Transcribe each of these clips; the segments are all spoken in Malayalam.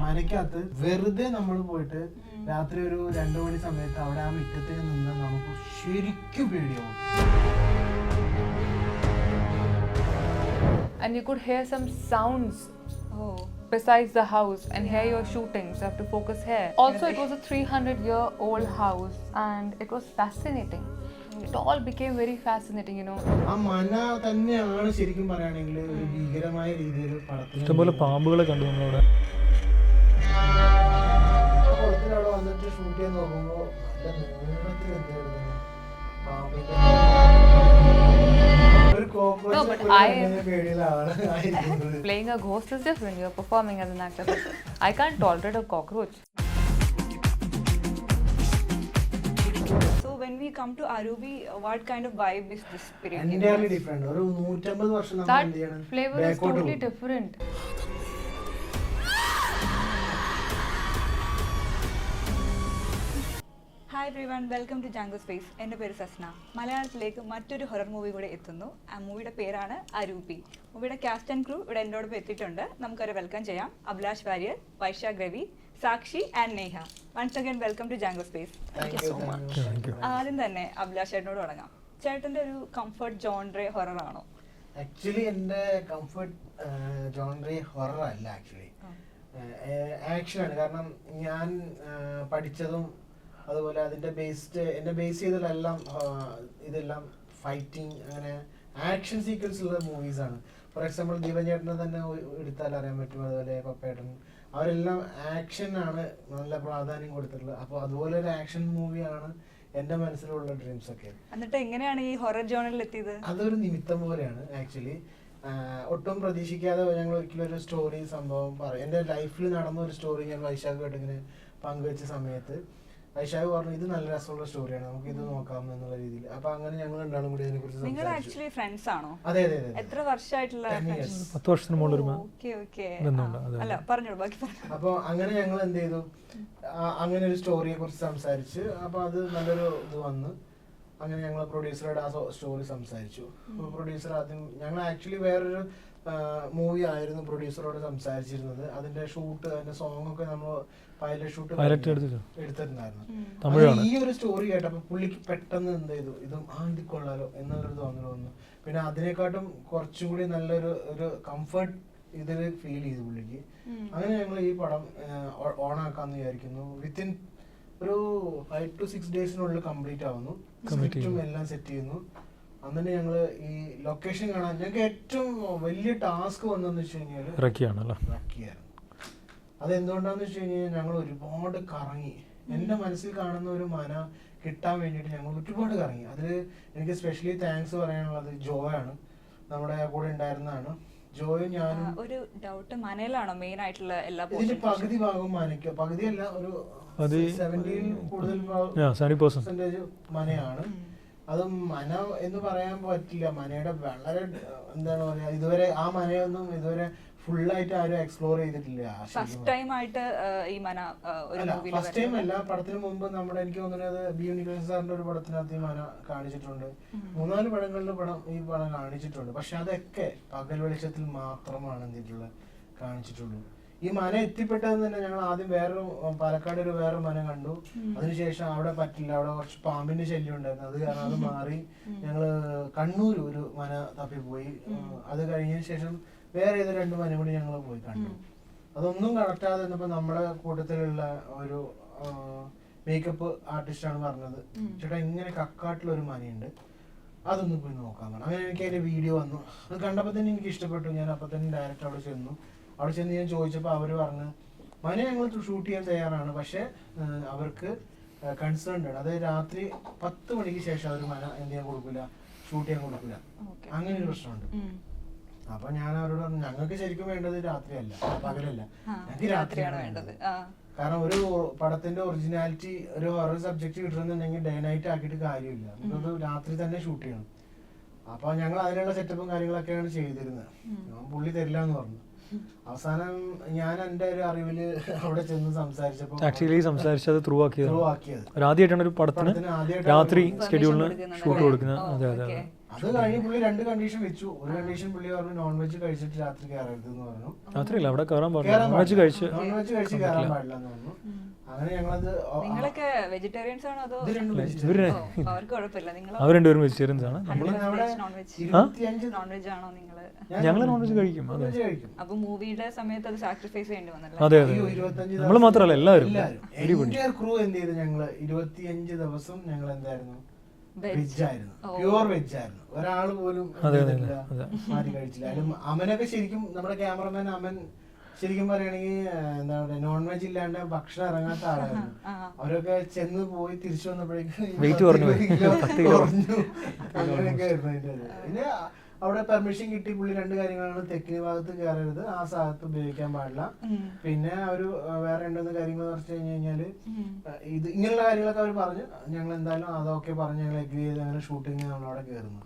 മനക്കകത്ത് വെറുതെ നമ്മൾ പോയിട്ട് രാത്രി ഒരു 2 മണി സമയത്ത് അവിടെ ആ മുറ്റത്ത് നിന്ന് നമുക്ക് ശരിക്കും പേടിയാവും. And you could hear some sounds besides the house and hear your shootings. You have to focus here. Also, it was a 300-year-old house and it was fascinating. It all became very fascinating, you know. ആ മന തന്നെയാണ് ശരിക്കും പറയുകയാണെങ്കിൽ ഒരു ഭീകരമായ രീതിയിൽ പടത്തിൽ ഇഷ്ടംപോലെ പാമ്പുകളെ കണ്ടു നമ്മളവിടെ. കുളത്തിലവിടെ വന്നിട്ട് ഷൂട്ട് ചെയ്യാൻ നോക്കുമ്പോൾ നല്ല നീളത്തിൽ എന്തായിരുന്നു പാമ്പിന്റെ ഒരു കോക്രോച്ച് പേടിയിലാണ് ആയിരിക്കുന്നത്. Playing a ghost is different. You're performing as an actor. But I can't tolerate a cockroach. So when we come to Arubi, what kind of vibe is this period? Entirely different. ഒരു 150 വർഷം നമ്മൾ That എന്ത് ചെയ്യണം? flavor is totally different. Hi everyone, welcome to Jango space. എൻ്റെ പേര് സസ്ന. മലയാളത്തിലേക്ക് മറ്റൊരു ഹൊറർ മൂവി കൂടെ എത്തുന്നു. ആ മൂവിയുടെ പേരാണ് അരൂപി. മൂവിയുടെ കാസ്റ്റ് ആൻഡ് ക്രൂ ഇവിടെ എന്നോടൊപ്പം എത്തിയിട്ടുണ്ട്. നമുക്കൊരു വെൽക്കം ചെയ്യാം. Abhilash Warrier, Vaisakh Ravi, Sakshi and Neha. Once again welcome to Jango space. ആദ്യം തന്നെ അഭിലാഷ് ചേട്ടനോട് തുടങ്ങാം. ചേട്ടൻ്റെ ഒരു കംഫർട്ട് ജോൺറേ ഹൊറർ ആണോ? ആക്ച്വലി എൻ്റെ കംഫർട്ട് ജോൺറേ ഹൊറർ അല്ല, ആക്ച്വലി ആക്ഷനാണ്. കാരണം ഞാൻ പഠിച്ചതും അതുപോലെ അതിൻ്റെ എന്നെ ബേസ് ചെയ്തതെല്ലാം ഇതെല്ലാം ഫൈറ്റിങ്, അങ്ങനെ ആക്ഷൻ സീക്വൻസ് ഉള്ള മൂവീസാണ്. ഫോർ എക്സാമ്പിൾ ദീപൻ ചേട്ടനെ തന്നെ എടുത്താൽ അറിയാൻ പറ്റും, അതുപോലെ പപ്പേട്ടൻ, അവരെല്ലാം ആക്ഷനാണ് നല്ല പ്രാധാന്യം കൊടുത്തിട്ടുള്ളത്. അപ്പോൾ അതുപോലെ ഒരു ആക്ഷൻ മൂവിയാണ് എൻ്റെ മനസ്സിലുള്ള ഡ്രീംസ് ഒക്കെ. എന്നിട്ട് എങ്ങനെയാണ് ഈ ഹൊറർ ജോണിൽ എത്തിയത്? അതൊരു നിമിത്തം പോലെയാണ് ആക്ച്വലി. ഒട്ടും പ്രതീക്ഷിക്കാതെ ഞങ്ങൾ ഒരിക്കലും ഒരു സ്റ്റോറി സംഭവം പറയും. എൻ്റെ ലൈഫിൽ നടന്ന ഒരു സ്റ്റോറി ഞാൻ വൈശാഖുമായിട്ട് ഇങ്ങനെ പങ്കുവെച്ച സമയത്ത് വൈശാഖ് പറഞ്ഞു ഇത് നല്ല രസമുള്ള സ്റ്റോറിയാണ്, നമുക്ക് ഇത് നോക്കാം എന്നുള്ള രീതിയിൽ. അപ്പൊ അങ്ങനെ ഞങ്ങൾ രണ്ടാളും കൂടി അതിനെ കുറിച്ച് നിങ്ങൾ ആക്ച്വലി ഫ്രണ്ട്സ് ആണോ? അതെ അതെ അതെ. എത്ര വർഷമായിട്ടുള്ള? 10 വർഷത്തിന് മുകളിൽ അല്ല പറഞ്ഞോളൂ, ബാക്കി പറഞ്ഞു. അപ്പൊ അങ്ങനെ ഞങ്ങൾ എന്ത് ചെയ്തു, അങ്ങനെ ഒരു സ്റ്റോറിയെ കുറിച്ച് സംസാരിച്ച് അപ്പൊ അത് നല്ലൊരു ഇത് വന്ന് അങ്ങനെ ഞങ്ങൾ പ്രൊഡ്യൂസറോട് ആ സ്റ്റോറി സംസാരിച്ചു. പ്രൊഡ്യൂസർ ആദ്യം ഞങ്ങൾ ആക്ച്വലി വേറൊരു മൂവി ആയിരുന്നു പ്രൊഡ്യൂസറോട് സംസാരിച്ചിരുന്നത്. അതിന്റെ ഷൂട്ട്, അതിന്റെ സോങ് ഒക്കെ നമ്മൾ പൈലറ്റ് ഷൂട്ട് എടുത്തിട്ടുണ്ടായിരുന്നു. ഈ ഒരു സ്റ്റോറി കേട്ടപ്പോ പുള്ളിക്ക് പെട്ടെന്ന് എന്ത് ചെയ്തു, ഇതും ഇത് കൊള്ളാലോ എന്നുള്ളൊരു തോന്നൽ വന്നു. പിന്നെ അതിനെക്കാട്ടും കുറച്ചും കൂടി നല്ലൊരു കംഫർട്ട് ഇതിൽ ഫീൽ ചെയ്തു പുള്ളിക്ക്. അങ്ങനെ ഞങ്ങൾ ഈ പടം ഓണാക്കാന്ന് വിചാരിക്കുന്നു. വിത്തിൻ ഒരു 5 to 6 ഡേയ്സിനുള്ളിൽ കംപ്ലീറ്റ് ആവുന്നു. സ്ക്രിപ്റ്റും എല്ലാം സെറ്റ് ചെയ്യുന്നു. അന്നെ ഞങ്ങള് ഈ ലൊക്കേഷൻ കാണാൻ ഞങ്ങൾക്ക് ഏറ്റവും വലിയ ടാസ്ക് വന്നെന്ന് വെച്ച് കഴിഞ്ഞാല് റക്കിയായിരുന്നു. അതെന്തുകൊണ്ടാന്ന് വെച്ച് കഴിഞ്ഞാൽ ഞങ്ങൾ ഒരുപാട് കറങ്ങി. എന്റെ മനസ്സിൽ കാണുന്ന ഒരു മന കിട്ടാൻ വേണ്ടിയിട്ട് ഞങ്ങൾ ഒരുപാട് കറങ്ങി. അതിൽ എനിക്ക് സ്പെഷ്യലി താങ്ക്സ് പറയാനുള്ളത് ജോയാണ്, നമ്മുടെ കൂടെ ഉണ്ടായിരുന്നതാണ്. ജോയും ഞാനും. ഒരു ഡൗട്ട്, മനയിലാണോ മെയിൻ ആയിട്ടുള്ള എല്ലാ ഇതിന്റെ പകുതി ഭാഗം മനയ്ക്കോ, പകുതിയല്ല, ഒരു 70 കൂടുതൽ പെർസെന്റേജ് മനയാണ്. അത് മന എന്ന് പറയാൻ പറ്റില്ല. മനയുടെ വളരെ എന്താണ് പറയാ, ഇതുവരെ ആ മനയൊന്നും ഇതുവരെ ഫുള്ളായിട്ട് ആരും എക്സ്പ്ലോർ ചെയ്തിട്ടില്ല. ഫസ്റ്റ് ടൈം ആയിട്ട് ഈ മന ഒരു മൂവിയിൽ. ഫസ്റ്റ് ടൈം അല്ല, പടത്തിന് മുമ്പ് നമ്മുടെ എനിക്ക് തോന്നുന്നത് ബി ഉണ്ണികൃഷ്ണൻ സാറിന്റെ ഒരു പടത്തിനകത്ത് ഈ മന കാണിച്ചിട്ടുണ്ട്. 3-4 പടങ്ങളിൽ ഈ പടം കാണിച്ചിട്ടുണ്ട്. പക്ഷെ അതൊക്കെ പകൽ വെളിച്ചത്തിൽ മാത്രമാണ് എന്തിട്ടുള്ളത് കാണിച്ചിട്ടുള്ളൂ. ഈ മന എത്തിപ്പെട്ടതെന്ന് തന്നെ ഞങ്ങൾ ആദ്യം പാലക്കാട് ഒരു വേറൊരു മന കണ്ടു. അതിനുശേഷം അവിടെ പറ്റില്ല, അവിടെ കുറച്ച് പാമ്പിന്റെ ശല്യം ഉണ്ടായിരുന്നു. അത് കാരണം അത് മാറി ഞങ്ങള് കണ്ണൂർ ഒരു മന തപ്പിപ്പോയി. അത് കഴിഞ്ഞതിന് ശേഷം വേറെ ഏതോ 2 മന കൂടി ഞങ്ങൾ പോയി കണ്ടു. അതൊന്നും കറക്റ്റാതെ വന്നപ്പോ നമ്മുടെ കൂട്ടത്തിലുള്ള ഒരു മേക്കപ്പ് ആർട്ടിസ്റ്റാണ് പറഞ്ഞത്, ചേട്ടാ ഇങ്ങനെ കക്കാട്ടിലൊരു മനയുണ്ട്, അതൊന്നും പോയി നോക്കാൻ പറഞ്ഞു. അങ്ങനെ എനിക്ക് അതിന്റെ വീഡിയോ വന്നു. അത് കണ്ടപ്പോ തന്നെ എനിക്ക് ഇഷ്ടപ്പെട്ടു. ഞാൻ അപ്പൊ തന്നെ ഡയറക്റ്റ് അവിടെ ചെന്നു ഞാൻ ചോദിച്ചപ്പോൾ അവര് പറഞ്ഞു മന ഞങ്ങൾ ഷൂട്ട് ചെയ്യാൻ തയ്യാറാണ്, പക്ഷെ അവർക്ക് കൺസേൺഡ് ആണ്. അതായത് രാത്രി 10 മണിക്ക് ശേഷം അവർ മന എന്ത് ചെയ്യാൻ കൊടുക്കില്ല, ഷൂട്ട് ചെയ്യാൻ കൊടുക്കില്ല. അങ്ങനെ ഒരു പ്രശ്നമുണ്ട്. അപ്പൊ ഞാൻ അവരോട് പറഞ്ഞു ഞങ്ങൾക്ക് ശരിക്കും വേണ്ടത് രാത്രിയല്ല, പകലല്ല, ഞങ്ങൾക്ക് രാത്രിയാണ് വേണ്ടത്. കാരണം ഒരു പടത്തിന്റെ ഒറിജിനാലിറ്റി, ഒരു ഹൊറർ സബ്ജക്ട് കിട്ടണമെന്നുണ്ടെങ്കിൽ ഡേ നൈറ്റ് ആക്കിയിട്ട് കാര്യമില്ല, നമുക്കത് രാത്രി തന്നെ ഷൂട്ട് ചെയ്യണം. അപ്പൊ ഞങ്ങൾ അതിനുള്ള സെറ്റപ്പും കാര്യങ്ങളൊക്കെയാണ് ചെയ്തിരുന്നത്. പുള്ളി തരില്ല എന്ന് പറഞ്ഞു. അവസാനം ഞാൻ എന്റെ ഒരു അറിവില് അവിടെ ചെന്ന് സംസാരിച്ചത് ത്രൂ ആക്കിയത്. ആദ്യമായിട്ടാണ് ഒരു പടത്തിന് രാത്രി സ്കെഡ്യൂളിന് ഷൂട്ട് കൊടുക്കുന്നത്. അതെ അതെ. അത് കഴിഞ്ഞ് പുള്ളി 2 കണ്ടീഷൻ വെച്ചു. ഒരു കണ്ടീഷൻ പുള്ളി പറഞ്ഞു നോൺ വെജ് കഴിച്ചിട്ട് രാത്രി കയറരുത് എന്ന് പറഞ്ഞു. രാത്രിയില്ല, അവിടെ കയറാൻ പാടില്ല, നോൺ വെജ് കഴിച്ച് കയറാൻ പാടില്ല എന്ന് പറഞ്ഞു. അങ്ങനെ ഞങ്ങളത് നിങ്ങളൊക്കെ വെജിറ്റേറിയൻസ് ആണോ അതോ ഇത് രണ്ടും അവർക്ക് കുഴപ്പമില്ല? നിങ്ങൾ അവർ രണ്ടുപേരും വെജിറ്റേറിയൻസ് ആണ്. നോൺ വെജ് ആണോ നിങ്ങള്? ഞങ്ങൾ നോൺ വെജ് കഴിക്കും. അതെ, കഴിക്കും. അപ്പൊ മൂവിയുടെ സമയത്ത് അത് സാക്രിഫൈസ് ചെയ്യേണ്ടി വന്നല്ലോ. അതെ അതെ, നമ്മൾ മാത്രമല്ല എല്ലാവരും. ക്രൂ എന്ത് ചെയ്തു, ഞങ്ങള് 25 ദിവസം ഞങ്ങൾ എന്തായിരുന്നു, വെജ് ആയിരുന്നു, പ്യൂർ വെജ് ആയിരുന്നു. ഒരാള് പോലും മാറ്റി കഴിച്ചില്ല. അതിലും അമനൊക്കെ ശരിക്കും നമ്മുടെ ക്യാമറമാൻ അമൻ ശരിക്കും പറയുകയാണെങ്കിൽ എന്താ പറയാ നോൺ വെജ് ഇല്ലാണ്ട് ഭക്ഷണം ഇറങ്ങാത്ത ആളായിരുന്നു. അവരൊക്കെ ചെന്ന് പോയി തിരിച്ചു വന്നപ്പോഴേക്കും വെയിറ്റ് കുറഞ്ഞു. അങ്ങനെയൊക്കെ ആയിരുന്നു അതിന്റെ. പിന്നെ അവിടെ പെർമിഷൻ കിട്ടി. പുള്ളി 2 കാര്യങ്ങളാണ്, തെക്കിന് ഭാഗത്ത് കയറരുത്, ആ ഭാഗത്ത് ഉപയോഗിക്കാൻ പാടില്ല. പിന്നെ അവര് വേറെ 2 കാര്യങ്ങൾ പറഞ്ഞു കഴിഞ്ഞാല് ഇത് ഇങ്ങനെയുള്ള കാര്യങ്ങളൊക്കെ അവർ പറഞ്ഞു. ഞങ്ങൾ എന്തായാലും അതൊക്കെ പറഞ്ഞ് ഞങ്ങൾ എഗ്രി ചെയ്ത് അങ്ങനെ ഷൂട്ടിങ് നമ്മളവിടെ കയറുന്നു.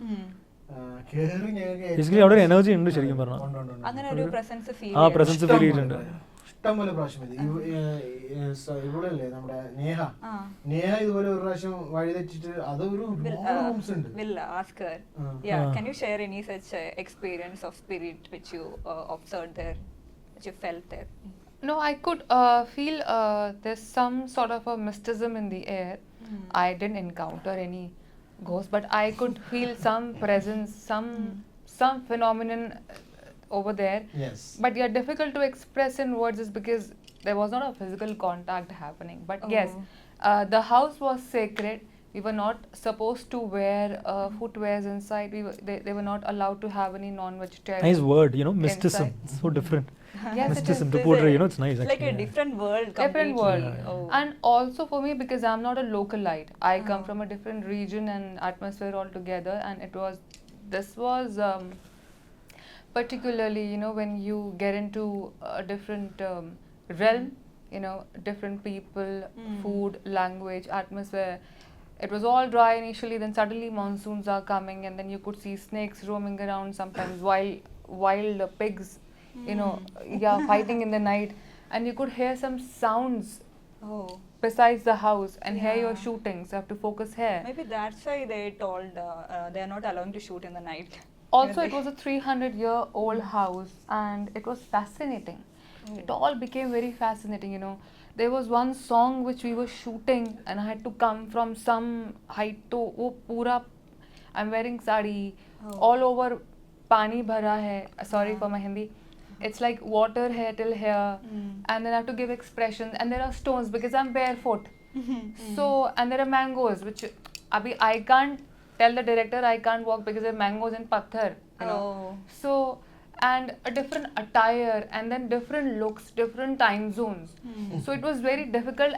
കേറി ഞങ്ങൾക്ക് അവിടെ എനർജി ഉണ്ട് ശരിക്കും പറഞ്ഞാൽ. അങ്ങനെ ഒരു പ്രസൻസ് ഫീൽ ചെയ്തിട്ടുണ്ട്. ഇഷ്ടംപോലെ പ്രാവശ്യം ഇവിടെയല്ലേ നമ്മുടെ നേഹ ഇതുപോലെ ഒരു പ്രാവശ്യം വഴി തെറ്റിട്ട് അത് ഒരു റൂംസ് ഉണ്ട്. Can you share any such experience of spirit which you observed there, which you felt there? No, I could feel there's some sort of a mysticism in the air. I didn't encounter any ghost, but I could feel some presence, some phenomenon over there. Yes. But yeah, difficult to express in words is because there was not a physical contact happening. But yes, the house was sacred. We were not supposed to wear footwears inside. They were not allowed to have any non-vegetarian. Nice word, mysticism. It's so different. Yes, mysticism to portray, it's nice. It's like a different world. Different world. Yeah. Oh. And also for me, because I'm not a localite, I come from a different region and atmosphere altogether. And this was particularly, when you get into a different realm, different people, food, language, atmosphere. It was all dry initially, then suddenly monsoons are coming, and then you could see snakes roaming around, sometimes wild pigs, fighting in the night, and you could hear some sounds besides the house and hear your shootings. You have to focus here. Maybe that's why they told they are not allowed to shoot in the night. Also, it was a 300-year-old house, and it was fascinating. It all became very fascinating, There was one song which we were shooting, and I had to come from some height to I'm wearing sari, all over pani bhara hai. Sorry for my Hindi. It's like water here till here, and then I have to give expressions, and there are stones because I'm barefoot. So, and there are mangoes, which I can't tell the director I can't walk because there are mangoes and pathar, So, and a different attire, and then different looks, different time zones. So it was very difficult.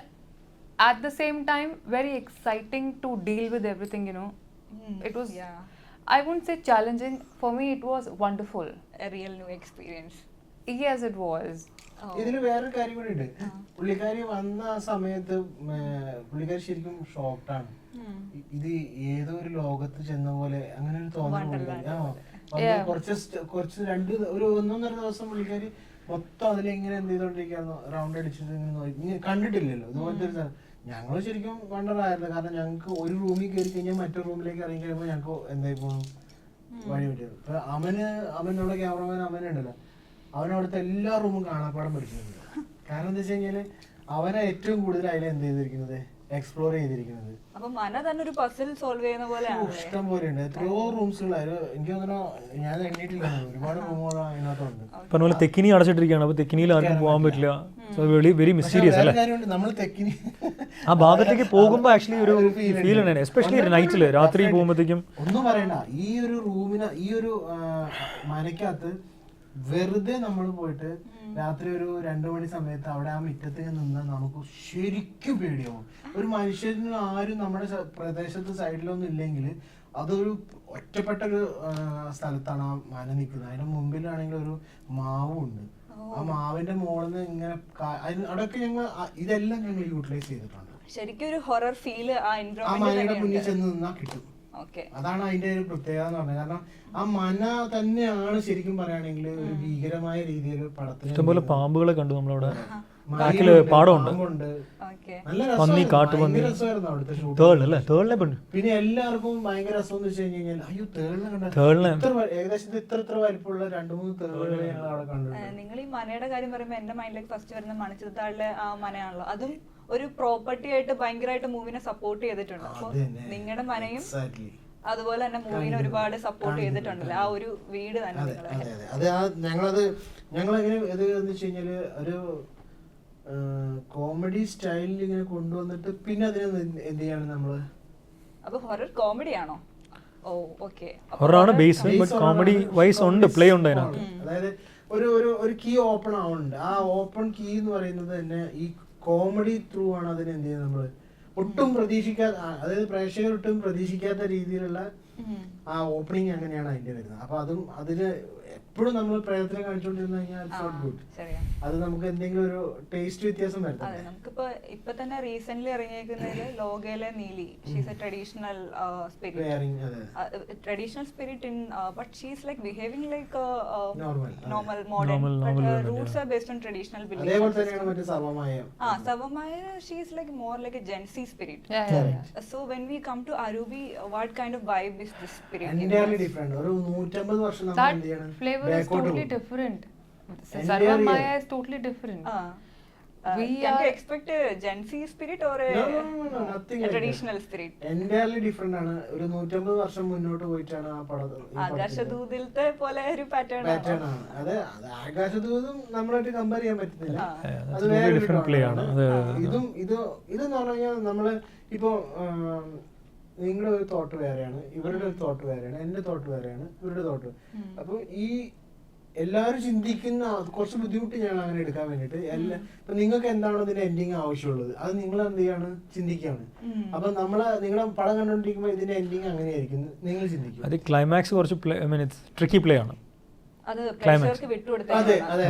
At the same time, very exciting to deal with everything, It was, I wouldn't say challenging. For me, it was wonderful. A real new experience. Yes, it was. ഇതില് വേറൊരു കാര്യം കൂടി ഉണ്ട്. പുള്ളിക്കാരി വന്ന ആ സമയത്ത് പുള്ളിക്കാരി ശരിക്കും ഷോക്ക്ഡാണ്. ഇത് ഏതോ ഒരു ലോകത്ത് ചെന്ന പോലെ അങ്ങനെ ഒരു തോന്നൽ. കുറച്ച് 1-1.5 ദിവസം പുള്ളിക്കാരി മൊത്തം അതിലിങ്ങനെ എന്ത് ചെയ്തോണ്ടിരിക്കുന്നു, റൗണ്ട് അടിച്ചിട്ട് ഇങ്ങനെ കണ്ടിട്ടില്ലല്ലോ ഇതുപോലത്തെ ഒരു. ഞങ്ങള് ശരിക്കും വണ്ടറായിരുന്നു. കാരണം ഞങ്ങൾക്ക് ഒരു റൂമിൽ കയറി കഴിഞ്ഞാൽ മറ്റൊരു റൂമിലേക്ക് ഇറങ്ങി കഴിയുമ്പോൾ ഞങ്ങൾക്ക് എന്തായി പോകും, വഴി പറ്റിയത്. അപ്പൊ അവനോട് ക്യാമറമാൻ അവനുണ്ടല്ലോ, അവനവിടുത്തെ എല്ലാ റൂമും കാണാപ്പാടം പഠിക്കുന്നുണ്ട്. കാരണം എന്താ വെച്ച് കഴിഞ്ഞാല് അവനെ ഏറ്റവും കൂടുതൽ അതിൽ എന്ത് ചെയ്തിരിക്കുന്നത്, എക്സ്പ്ലോർ ചെയ്തിരിക്കുന്നത്. അപ്പൊ മന തന്നെ ഒരു പസിൽ സോൾവ് ചെയ്യുന്ന പോലെയാണ്. ഇഷ്ടം പോലെ ഉണ്ട്, എത്രയോ റൂംസുകളായിരുന്നു. എനിക്ക് തോന്നുന്നു ഞാൻ എണ്ണീട്ടില്ല, ഒരുപാട് റൂമുകൾ അതിനകത്തുണ്ട്. പറഞ്ഞ പോലെ തെക്കിനി അടച്ചിട്ടിരിക്കുകയാണ്. അപ്പൊ തെക്കിനിയിൽ ആർക്കും പോകാൻ പറ്റില്ല. വെരി മിസ്റ്റീരിയസ് അല്ലേ നമ്മൾ തെക്കിനി ആ ഭാഗത്തേക്ക് പോകുമ്പോ ആക്ച്വലി ഒരു ഫീൽ ഉണ്ട്, എസ്പെഷ്യലി നൈറ്റില് രാത്രി പോകുമ്പോഴത്തേക്കും. ഒന്നും പറയണ്ട, ഈ ഒരു റൂമിന് ഈ ഒരു മനക്കകത്ത് വെറുതെ നമ്മൾ പോയിട്ട് രാത്രി ഒരു 2 മണി സമയത്ത് അവിടെ ആ മുറ്റത്ത് നിന്നാൽ നമുക്ക് ശരിക്കും പേടിയാവും. ഒരു മനുഷ്യന് ആരും നമ്മുടെ പ്രദേശത്ത് സൈഡിലൊന്നും ഇല്ലെങ്കിൽ അതൊരു ഒറ്റപ്പെട്ട ഒരു സ്ഥലത്താണ് ആ മന നിൽക്കുന്നത്. അതിന്റെ മുമ്പിലാണെങ്കിൽ ഒരു മാവും ഉണ്ട്. ആ മാവിന്റെ മുകളിൽ നിന്ന് ഇങ്ങനെ അവിടെയൊക്കെ ഞങ്ങൾ ഇതെല്ലാം ഞങ്ങൾ യൂട്ടിലൈസ് ചെയ്തിട്ടുണ്ട്. ശരിക്കും ഒരു ഹൊറർ ഫീൽ ആ മനയുടെ മുന്നിൽ ചെന്ന് നിന്നാ കിട്ടും. അതാണ് അതിന്റെ ഒരു പ്രത്യേകത എന്ന് പറഞ്ഞത്. കാരണം ആ മന തന്നെയാണ് ശരിക്കും പറയുകയാണെങ്കിൽ ഒരു ഭീകരമായ രീതിയിൽ പടത്തിൽ ഇഷ്ടംപോലെ പാമ്പുകളെ കണ്ടു നമ്മളവിടെ. പാടമുണ്ട്. ഓക്കെ. നല്ല പന്നി, രസമായിരുന്നു, കാട്ടുപന്നി. ഭയങ്കര രസമായിരുന്നു അവിടുത്തെ ഷൂട്ട്. തേൾ അല്ലേ, തേളിനെ പെണ്ണ്. പിന്നെ എല്ലാവർക്കും ഭയങ്കര രസം എന്ന് വെച്ച് കഴിഞ്ഞാൽ അയ്യോ തേളിനെ കണ്ട തേളിനെ ഏകദേശം ഇത്ര വലിപ്പമുള്ള 2-3 തേളുകളെ ഞങ്ങൾ അവിടെ കണ്ടിട്ടുണ്ട്. നിങ്ങൾ ഈ മനയുടെ കാര്യം പറയുമ്പോൾ എന്റെ മൈൻഡിലേക്ക് ഫസ്റ്റ് വരുന്ന മണിച്ചിത്രത്താഴിലെ ആ മനയാണല്ലോ. അതും ഒരു പ്രോപ്പർട്ടി ആയിട്ട് ഭയങ്കരമായിട്ട് മൂവിനെ സപ്പോർട്ട് ചെയ്തിട്ടുണ്ട്. അപ്പൊ നിങ്ങളുടെ മനയും Exactly. അതുപോലെ തന്നെ മൂവിനെ ഒരുപാട് സപ്പോർട്ട് ചെയ്തിട്ടുണ്ടല്ലോ. ആ ഒരു വീട് തന്നെ അതെ നിങ്ങളെ. അതെ അതെ അത് ഞങ്ങളെങ്ങനെ ഇത് എന്ന് വെച്ച് കഴിഞ്ഞാല് ഒരു കോമഡി സ്റ്റൈലിൽ ഇങ്ങനെ കൊണ്ടുവന്നിട്ട് പിന്നെ അതിനെ എന്ത് ചെയ്യാണ് നമ്മള്. അപ്പൊ ഹൊറർ കോമഡി ആണോ? Oh okay. ഹൊറാണ് ബേസ്, ബട്ട് കോമഡി വൈസ് ഉണ്ട്, പ്ലേ ഉണ്ട് അതിനകത്ത്. അതായത് ഒരു കീ ഓപ്പൺ ആവുന്നുണ്ട്. ആ ഓപ്പൺ കീ എന്ന് പറയുന്നത് തന്നെ ഈ കോമഡി ത്രൂ ആണ് അതിന് എന്ത് ചെയ്യുന്നത് നമ്മള് ഒട്ടും പ്രതീക്ഷിക്കാത്ത, അതായത് പ്രേക്ഷകർ ഒട്ടും പ്രതീക്ഷിക്കാത്ത രീതിയിലുള്ള ആ ഓപ്പണിങ് അങ്ങനെയാണ് അതിന്റെ വരുന്നത്. അപ്പൊ അതും അതിന് എപ്പോഴും നമ്മൾ പ്രയത്നം കാണിച്ചുകൊണ്ടിരുന്നു കഴിഞ്ഞാൽ ഗുഡ്. അത് നമുക്ക് എന്തെങ്കിലും ഒരു ടേസ്റ്റ് വ്യത്യാസം അതെ, വരുന്നത്. നമുക്കിപ്പോ ഇപ്പൊ തന്നെ റീസെന്റ് ഇറങ്ങിയേക്കുന്നതില് ലോകയിലെ Neeli, she's a traditional spirit, traditional spirit in but she's like behaving like normal modern, but roots are based on traditional അതേപോലെ ബിലീഫ്സ്. തന്നെയാണ് മറ്റേ സർവമായ. Savamaya, she is like more like a Gen Z spirit. Yeah. So when we come to Arubi, what kind of vibe is this spirit? Entirely different. ഒരു 150 വർഷം നമ്മൾ That എന്ത് ചെയ്യണം, flavor is backward totally പോകും. different. Entirely Sarva Maya is totally different. Can We we are- expect a Gen Z spirit or No, nothing a like traditional that. spirit? Entirely different ആണ്. ഒരു 150 വർഷം മുന്നോട്ട് പോയിട്ടാണ് ആ ആകാശദൂതിലത്തെ പോലെ ഒരു പാറ്റേൺ പാറ്റേൺ ആണ്. അത് ആകാശദൂതും നമ്മളായിട്ട് കമ്പയർ ചെയ്യാൻ പറ്റുന്നില്ല. അത് That's വേറെ a different play ആണ്. ഇതെന്ന് പറഞ്ഞു കഴിഞ്ഞാൽ നമ്മള് ഇപ്പോ നിങ്ങളുടെ ഒരു തോട്ട് വേറെയാണ്, ഇവരുടെ ഒരു തോട്ട് വേറെയാണ്, എന്റെ തോട്ട് വേറെയാണ്, ഇവരുടെ തോട്ട്. അപ്പൊ ഈ എല്ലാവരും ചിന്തിക്കുന്ന കുറച്ച് ബുദ്ധിമുട്ട് ഞങ്ങൾ അങ്ങനെ എടുക്കാൻ വേണ്ടിട്ട് ഇപ്പൊ നിങ്ങൾക്ക് എന്താണ് ഇതിന്റെ എൻഡിങ് ആവശ്യമുള്ളത് അത് നിങ്ങൾ എന്ത് ചെയ്യാണ്, ചിന്തിക്കുകയാണ്. അപ്പൊ നിങ്ങളെ പടം കണ്ടോണ്ടിരിക്കുമ്പോ ഇതിന്റെ എൻഡിങ് അങ്ങനെയായിരിക്കും നിങ്ങൾ ചിന്തിക്കും. അത് ക്ലൈമാക്സ് കുറച്ച് play, I mean it's tricky play ആണ്. അത് പ്രേക്ഷകർക്ക് വിട്ടുകൊടുത്ത അതെ അതെ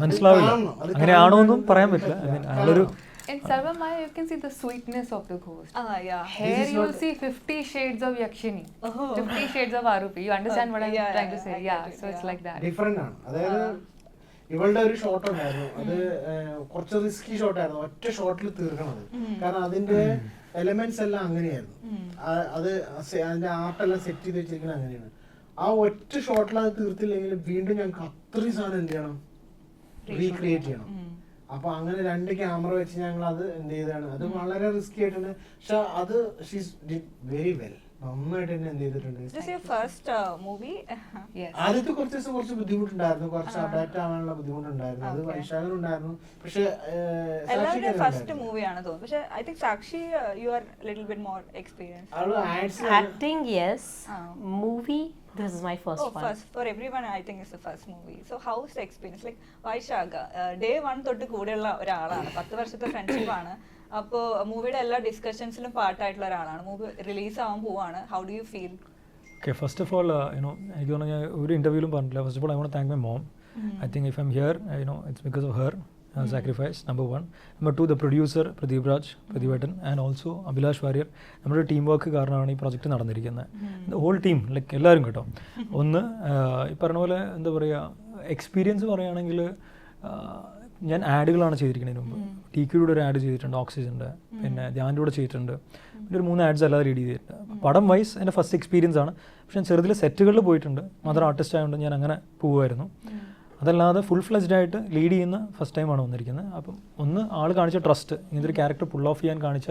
മനസ്സിലാവില്ല, അങ്ങനെയാണോ എന്നും പറയാൻ പറ്റില്ല. ഐ മീൻ അയാളൊരു In Sarva Maya, you can see the sweetness of the ghost. yeah. Here you will see 50 shades of Yakshini, 50 shades of Arupi. You understand what I'm trying to say? I Yeah, get it, so it's like that. Different ആണ്. അതായത് ഇവളുടെ ഒരു ഷോട്ട് ഉണ്ടായിരുന്നു, അത് കുറച്ച് റിസ്കി ഷോട്ട് ആയിരുന്നു, ഒറ്റ ഷോട്ടിൽ തീർക്കണത്. കാരണം അതിന്റെ എലമെന്റ്സ് എല്ലാം അങ്ങനെയായിരുന്നു. അത് അതിന്റെ ആർട്ടെല്ലാം സെറ്റ് ചെയ്ത് വെച്ചിരിക്കുന്നത് അങ്ങനെയാണ്. ആ ഒറ്റ ഷോട്ടിൽ അത് തീർത്തില്ലെങ്കിൽ വീണ്ടും ഞങ്ങൾക്ക് അത്രയും സാധനം എന്ത് ചെയ്യണം, റീക്രിയേറ്റ് ചെയ്യണം. അപ്പൊ അങ്ങനെ 2 ക്യാമറ വെച്ച് ഞങ്ങൾ അത് എന്ത് ചെയ്താണ്, അത് വളരെ റിസ്കി ആയിട്ടുണ്ട്. പക്ഷെ അത് ഷീസ് ഡിഡ് വെരി വെൽ, നന്നായിട്ട് തന്നെ എന്ത് ചെയ്തിട്ടുണ്ട്. This is your first movie? Yes. ആദ്യത്തെ കുറച്ച് ദിവസം കുറച്ച് ബുദ്ധിമുട്ടുണ്ടായിരുന്നു, കുറച്ച് അഡാപ്റ്റ് ആവാനുള്ള ബുദ്ധിമുട്ടുണ്ടായിരുന്നു. അത് വൈശാഖനുണ്ടായിരുന്നു. പക്ഷെ എല്ലാവരുടെയും ഫസ്റ്റ് മൂവിയാണ് തോന്നുന്നു. പക്ഷെ ഐ തിങ്ക് സാക്ഷി you are little bit more experience. അവള് ads Acting, yes. Movie, this is my first one. First for everyone I think it's the first movie. So how's the experience? Like Vaisakh day 1 തൊട്ട് കൂടെയുള്ള ഒരാളാണ്, 10 വർഷത്തെ ഫ്രണ്ട്ഷിപ്പ് ആണ്. അപ്പോൾ മൂവിയുടെ എല്ലാ ഡിസ്കഷൻസിലും പാർട്ടായിട്ടുള്ള ഒരാളാണ്. മൂവി റിലീസ് ആവാൻ പോവാണ്. How do you feel? Okay, first of all എനിക്ക് തോന്നുന്നു ഞാൻ ഒരു ഇന്റർവ്യൂവിലും പറഞ്ഞില്ല. First of all I want thank my mom. I think if I am here it's because of her sacrifice, number 1. Number 2, the producer Pradeep Raj, Pradeepan, and also Abhilash Warrior. നമ്മുടെ ടീം വർക്ക് കാരണമാണ് ഈ പ്രോജക്റ്റ് നടന്നിരിക്കുന്നത്. ദ ഹോൾ ടീം, ലൈക്ക് എല്ലാവരും കേട്ടോ. ഒന്ന് ഈ പറഞ്ഞ പോലെ എന്താ പറയുക, എക്സ്പീരിയൻസ് പറയുകയാണെങ്കിൽ ഞാൻ ആഡുകളാണ് ചെയ്തിരിക്കുന്നതിന് മുമ്പ്. TQയുടെ ഒരു ആഡ് ചെയ്തിട്ടുണ്ട്, ഓക്സിജൻ്റെ, പിന്നെ ധ്യാൻ്റെ കൂടെ ചെയ്തിട്ടുണ്ട്, പിന്നെ ഒരു 3 ആഡ്സ് അല്ലാതെ റെഡി ചെയ്തിട്ടുണ്ട്. പടം വൈസ് എൻ്റെ ഫസ്റ്റ് എക്സ്പീരിയൻസ് ആണ്. പക്ഷേ ഞാൻ ചെറുതിൽ സെറ്റുകളിൽ പോയിട്ടുണ്ട്, മദർ ആർട്ടിസ്റ്റ് ആയതുകൊണ്ട് ഞാൻ അങ്ങനെ പോകുമായിരുന്നു. അതല്ലാതെ ഫുൾ ഫ്ലെജ്ഡ് ആയിട്ട് ലീഡ് ചെയ്യുന്ന ഫസ്റ്റ് ടൈമാണ് വന്നിരിക്കുന്നത്. അപ്പം ഒന്ന് ആൾ കാണിച്ച ട്രസ്റ്റ്, ഇങ്ങനത്തെ ഒരു ക്യാരക്ടർ പുൾ ഓഫ് ചെയ്യാൻ കാണിച്ച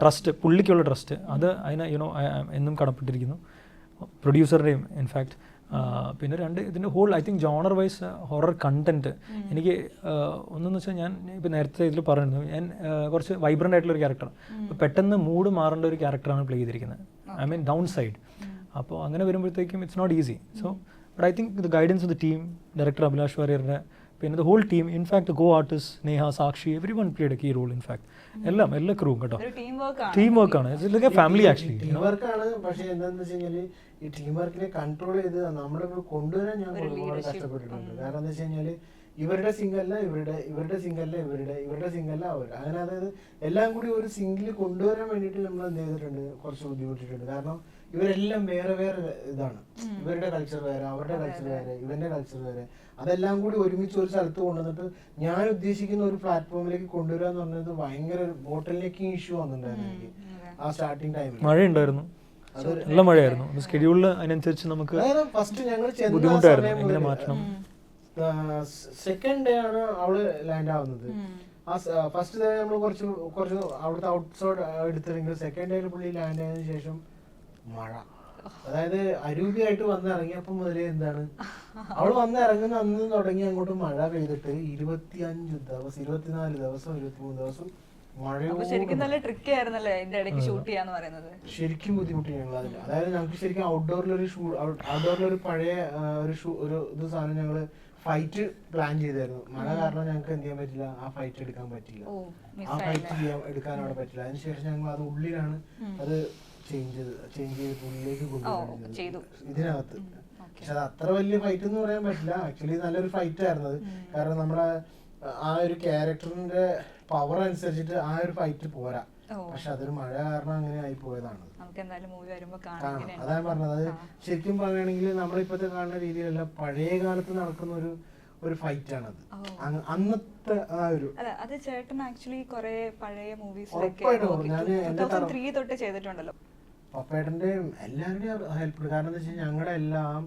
ട്രസ്റ്റ്, പുള്ളിക്കുള്ള ട്രസ്റ്റ്, അത് അതിനെ എന്നും കടപ്പെട്ടിരിക്കുന്നു, പ്രൊഡ്യൂസറുടെയും ഇൻഫാക്ട്. പിന്നെ 2, ഇതിൻ്റെ whole I think genre wise horror content എനിക്ക് ഒന്നെന്ന് വെച്ചാൽ ഞാൻ ഇപ്പോൾ നേരത്തെ ഇതിൽ പറഞ്ഞിരുന്നു, ഞാൻ കുറച്ച് വൈബ്രൻ്റ് ആയിട്ടുള്ളൊരു ക്യാരക്ടറാണ്. അപ്പോൾ പെട്ടെന്ന് മൂഡ് മാറേണ്ട ഒരു ക്യാരക്ടറാണ് പ്ലേ ചെയ്തിരിക്കുന്നത്, ഐ മീൻ ഡൗൺ സൈഡ്. അപ്പോൾ അങ്ങനെ വരുമ്പോഴത്തേക്കും it's not easy. So but I think the guidance of the team, director Abhilash വാര്യറിൻ്റെ, പിന്നെ the whole team, in fact co artist Neha, Sakshi, everyone played a key role. In fact എല്ലാ ക്രൂവും കേട്ടോ, ടീം വർക്കാണ്, ഫാമിലി ആക്ച്വലി ടീം വർക്കാണ്. പക്ഷെ എന്താണെന്ന് വെച്ച് കഴിഞ്ഞാൽ ഈ ടീം വർക്കിനെ കൺട്രോൾ ചെയ്ത് നമ്മുടെ ഇവിടെ കൊണ്ടുവരാൻ ഞാൻ ഒരുപാട് കഷ്ടപ്പെട്ടിട്ടുണ്ട്. കാരണം എന്താ വെച്ച് കഴിഞ്ഞാൽ ഇവരുടെ സിംഗല്ല ഇവരുടെ സിംഗല്ല ഇവരുടെ സിംഗല്ല അവർ, അങ്ങനെ അതായത് എല്ലാം കൂടി ഒരു സിംഗിൽ കൊണ്ടുവരാൻ വേണ്ടിയിട്ട് നമ്മൾ എന്ത് ചെയ്തിട്ടുണ്ട്, കുറച്ച് ബുദ്ധിമുട്ടിട്ടുണ്ട്. കാരണം ഇവരെല്ലാം വേറെ വേറെ ഇതാണ്. ഇവരുടെ കൾച്ചർ വേറെ, അവരുടെ കൾച്ചർ വേറെ, ഇവന്റെ കൾച്ചർ വേറെ. അതെല്ലാം കൂടി ഒരുമിച്ച് ഒരു സ്ഥലത്ത് കൊണ്ടുവന്നിട്ട് ഞാൻ ഉദ്ദേശിക്കുന്ന ഒരു പ്ലാറ്റ്ഫോമിലേക്ക് കൊണ്ടുവരിക എന്ന് പറഞ്ഞത് ഭയങ്കര ബോട്ടിൽ നെക്കിങ് ഇഷ്യൂ വന്നിട്ടുണ്ടായിരുന്നു എനിക്ക് ആ സ്റ്റാർട്ടിങ് ടൈമിൽ. മഴയുണ്ടായിരുന്നു, നല്ല മഴയായിരുന്നു. സ്കെഡ്യൂളിൽ അതിനനുസരിച്ച് നമുക്ക് അതായത് ഫസ്റ്റ് ഞങ്ങൾ ബുദ്ധിമുട്ടായിരുന്നു എങ്ങനെ മാറ്റണം. സെക്കൻഡ് ഡേ ആണ് അവള് ലാൻഡ് ആവുന്നത്. ആ ഫസ്റ്റ് ഡേ നമ്മൾ കുറച്ച് അവിടുത്തെ ഔട്ട്സൈഡ് എടുത്തെങ്കിൽ സെക്കൻഡ് ഡേയിൽ പുള്ളി ലാൻഡ് ആയതിനു ശേഷം മഴ. അതായത് അരൂപിയായിട്ട് വന്നിറങ്ങിയപ്പോൾ മുതലേ എന്താണ് അവള് വന്നിറങ്ങുന്ന അന്ന് തുടങ്ങി അങ്ങോട്ട് മഴ പെയ്തിട്ട് 25 ദിവസം 24 ദിവസം 23 ദിവസം ശരിക്കും നല്ല ട്രിക്കി ആയിരുന്നല്ലേ ഇതിന്റെ ഇടയ്ക്ക് ഷൂട്ട് ചെയ്യാന്ന് പറയുന്നത്. ശരിക്കും ബുദ്ധിമുട്ടി ഞങ്ങൾ അതിൽ. അതായത് ഞങ്ങൾക്ക് ശരിക്കും ഔട്ട്ഡോറിലൊരു പഴയ ഒരു ഇത് സാധനം ഞങ്ങള് ഫൈറ്റ് പ്ലാൻ ചെയ്തായിരുന്നു. മഴ കാരണം ഞങ്ങൾക്ക് എന്ത് ചെയ്യാൻ പറ്റില്ല, ആ ഫൈറ്റ് എടുക്കാൻ പറ്റില്ല, ആ ഫൈറ്റ് എടുക്കാൻ അവിടെ പറ്റില്ല. അതിനുശേഷം ഞങ്ങൾ അത് ഉള്ളിലാണ് അത് ചേഞ്ച് ചെയ്ത് ഉള്ളിലേക്ക് കൊണ്ടുപോകുന്നത് ഇതിനകത്ത്. പക്ഷെ അത് അത്ര വലിയ ഫൈറ്റ് എന്ന് പറയാൻ പറ്റില്ല. ആക്ച്വലി നല്ലൊരു ഫൈറ്റ് ആയിരുന്നത്. കാരണം നമ്മുടെ ആ ഒരു ക്യാരക്ടറിന്റെ പവർ അനുസരിച്ചിട്ട് ആ ഒരു ഫൈറ്റ് പോരാ. പക്ഷെ അതൊരു മഴ കാരണം അങ്ങനെ ആയി പോയതാണ്. അതാണ് പറഞ്ഞത്. അത് ശരിക്കും പറയുകയാണെങ്കിൽ നമ്മളിപ്പോഴത്തെ കാണുന്ന രീതിയിലല്ല, പഴയ കാലത്ത് നടക്കുന്ന ഒരു ഫൈറ്റ് ആണത്. അന്നത്തെ ആ ഒരു അത് ചേട്ടൻ ആക്ച്വലി കുറെ പഴയ മൂവീസ് തൊട്ട് ചെയ്തിട്ടുണ്ടല്ലോ. പപ്പേട്ടന്റെയും എല്ലാവരുടെയും ഹെൽപ്പ്. കാരണം എന്താ വെച്ചാൽ ഞങ്ങളുടെ എല്ലാം